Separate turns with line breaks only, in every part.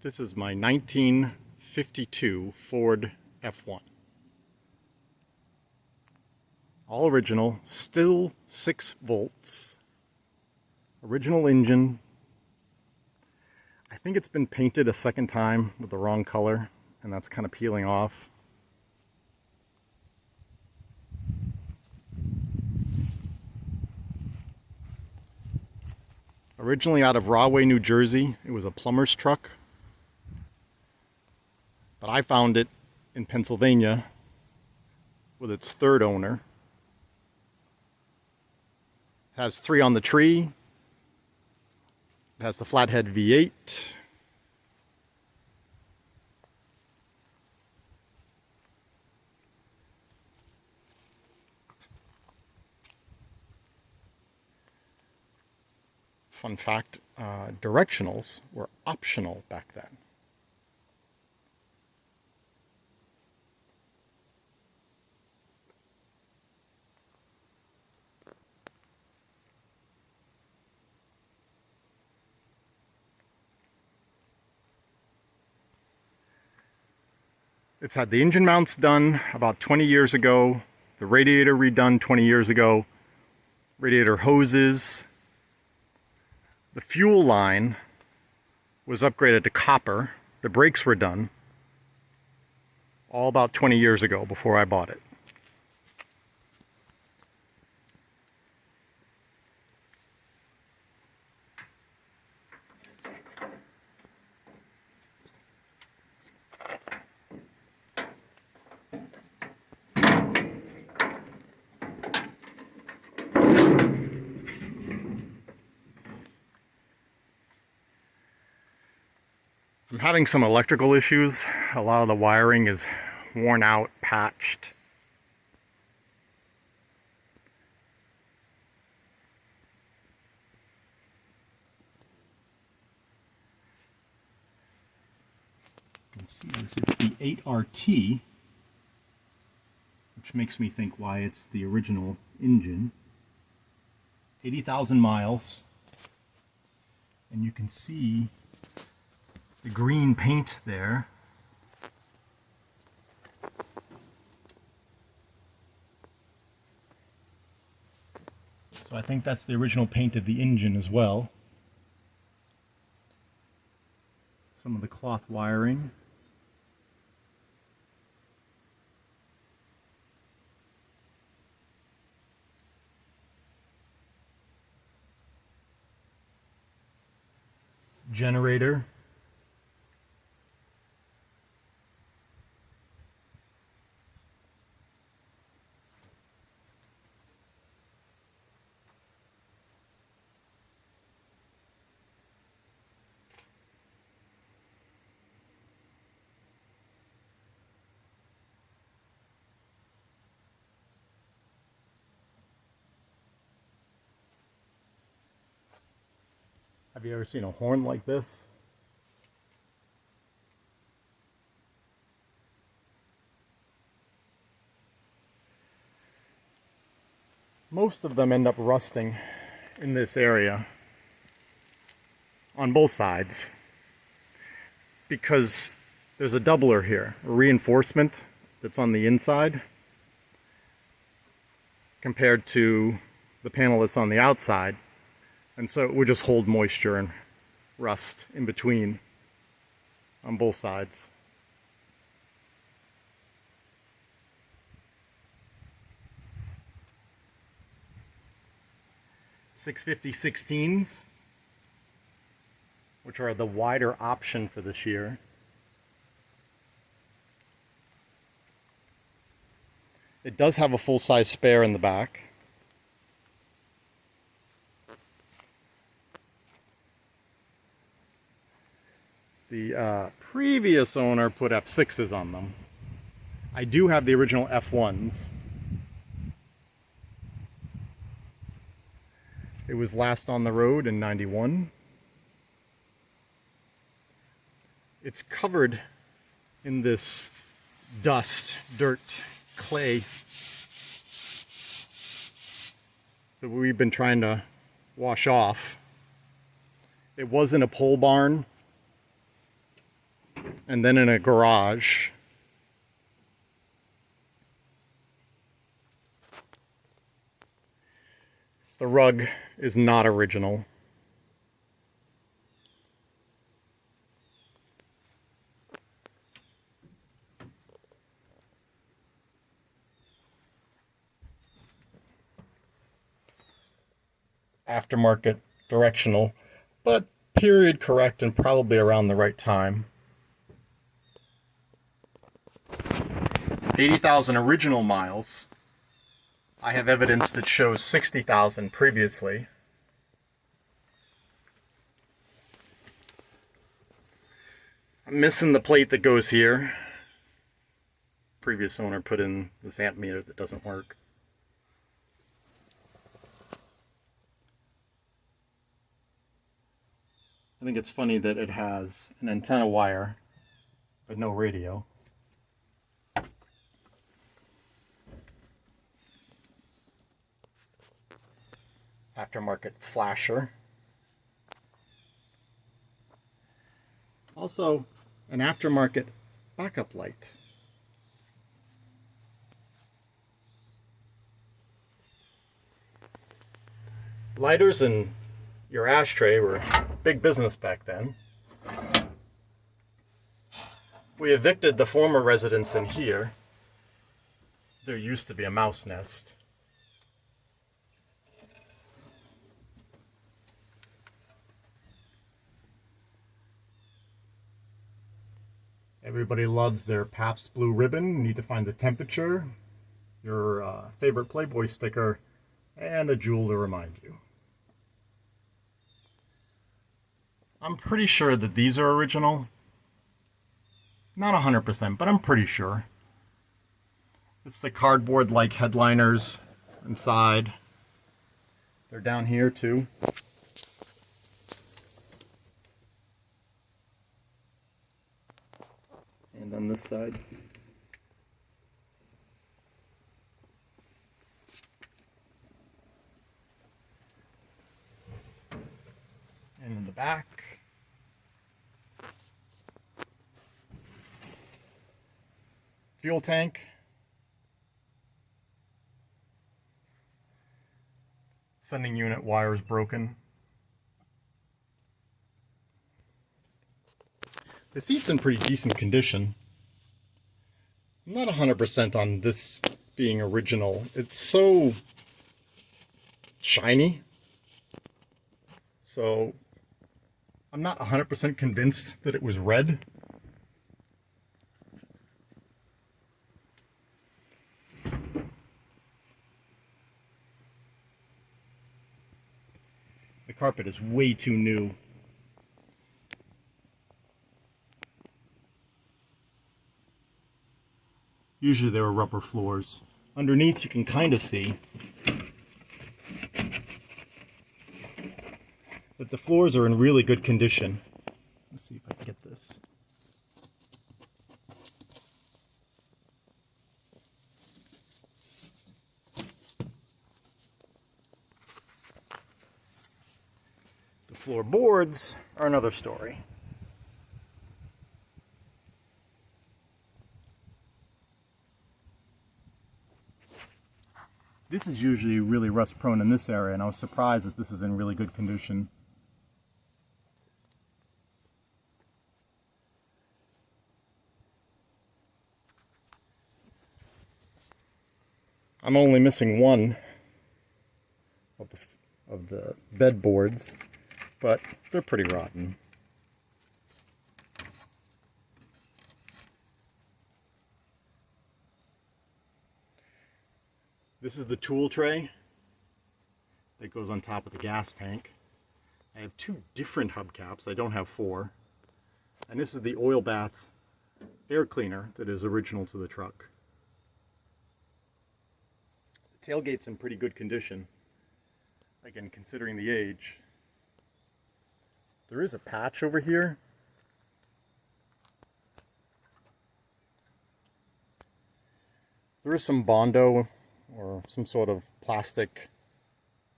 This is my 1952 Ford F-1. All original, still 6 volts. Original engine. I think it's been painted a second time with the wrong color, and that's kind of peeling off. Originally out of Rahway, New Jersey. It was a plumber's truck. But I found it in Pennsylvania with its third owner. It has 3 on the tree. It has the flathead V8. Fun fact, directionals were optional back then. It's had the engine mounts done about 20 years ago, the radiator redone 20 years ago, radiator hoses. The fuel line was upgraded to copper. The brakes were done all about 20 years ago before I bought it. I'm having some electrical issues. A lot of the wiring is worn out, patched. You can see this, it's the 8RT, which makes me think why it's the original engine. 80,000 miles, and you can see the green paint there. So I think that's the original paint of the engine as well. Some of the cloth wiring. Generator. Have you ever seen a horn like this? Most of them end up rusting in this area on both sides because there's a doubler here, a reinforcement that's on the inside compared to the panel that's on the outside. And so it would just hold moisture and rust in between on both sides. .650/16s, which are the wider option for this year. It does have a full-size spare in the back. The previous owner put F6s on them. I do have the original F1s. It was last on the road in '91. It's covered in this dust, dirt, clay that we've been trying to wash off. It was in a pole barn. and then in a garage. The rug is not original. Aftermarket directional, but period correct and probably around the right time. 80,000 original miles. I have evidence that shows 60,000 previously. I'm missing the plate that goes here. Previous owner put in this amp meter that doesn't work. I think it's funny that it has an antenna wire, but no radio. Aftermarket flasher. Also, an aftermarket backup light. Lighters in your ashtray were big business back then. We evicted the former residents in here. There used to be a mouse nest. Everybody loves their Pabst Blue Ribbon. You need to find the temperature, your favorite Playboy sticker, and a jewel to remind you. I'm pretty sure that these are original. Not 100%, but I'm pretty sure. It's the cardboard-like headliners inside. They're down here too. And on this side. And in the back. Fuel tank. Sending unit wires broken. The seat's in pretty decent condition. I'm not 100% on this being original. It's so shiny. So I'm not 100% convinced that it was red. The carpet is way too new. Usually there are rubber floors. Underneath you can kind of see that the floors are in really good condition. Let's see if I can get this. The floorboards are another story. This is usually really rust prone in this area, and I was surprised that this is in really good condition. I'm only missing one of the bed boards, but they're pretty rotten. This is the tool tray that goes on top of the gas tank. I have two different hubcaps. I don't have four. And this is the oil bath air cleaner that is original to the truck. The tailgate's in pretty good condition. Again, considering the age. There is a patch over here. There is some Bondo or some sort of plastic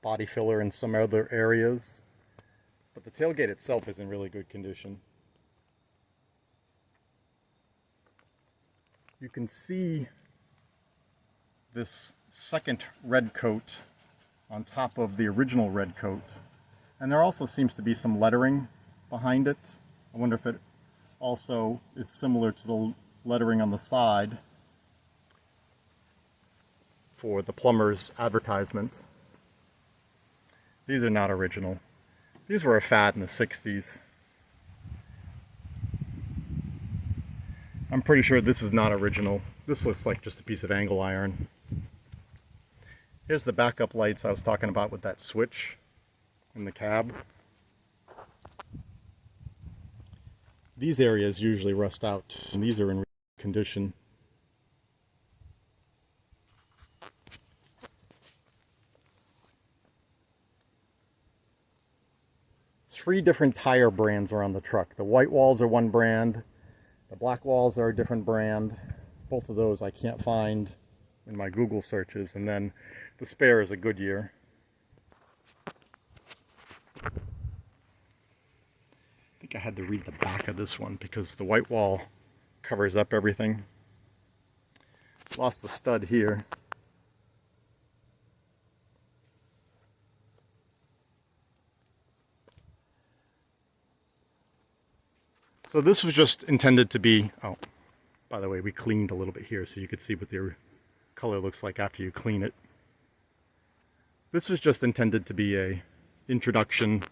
body filler in some other areas, but the tailgate itself is in really good condition. You can see this second red coat on top of the original red coat. And there also seems to be some lettering behind it. I wonder if it also is similar to the lettering on the side for the plumber's advertisement. These are not original. These were a fad in the 60s. I'm pretty sure this is not original. This looks like just a piece of angle iron. Here's the backup lights I was talking about with that switch in the cab. These areas usually rust out, and these are in condition. Three different tire brands are on the truck. The white walls are one brand, the black walls are a different brand. Both of those I can't find in my Google searches, and then the spare is a Goodyear. I think I had to read the back of this one because the white wall covers up everything. Lost the stud here. So this was just intended to be, oh, by the way, we cleaned a little bit here so you could see what the color looks like after you clean it. This was just intended to be a introduction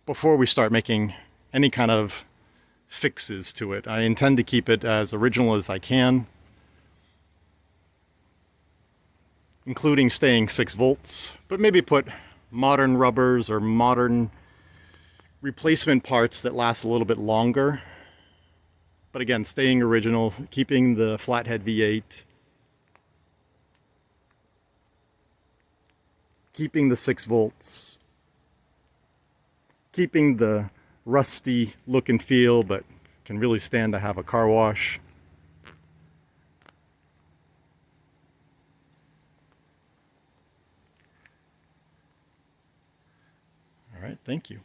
before we start making any kind of fixes to it. I intend to keep it as original as I can, including staying 6 volts, but maybe put modern rubbers or modern replacement parts that last a little bit longer. But again, staying original, keeping the flathead V8, keeping the 6 volts, keeping the rusty look and feel, but can really stand to have a car wash. All right, thank you.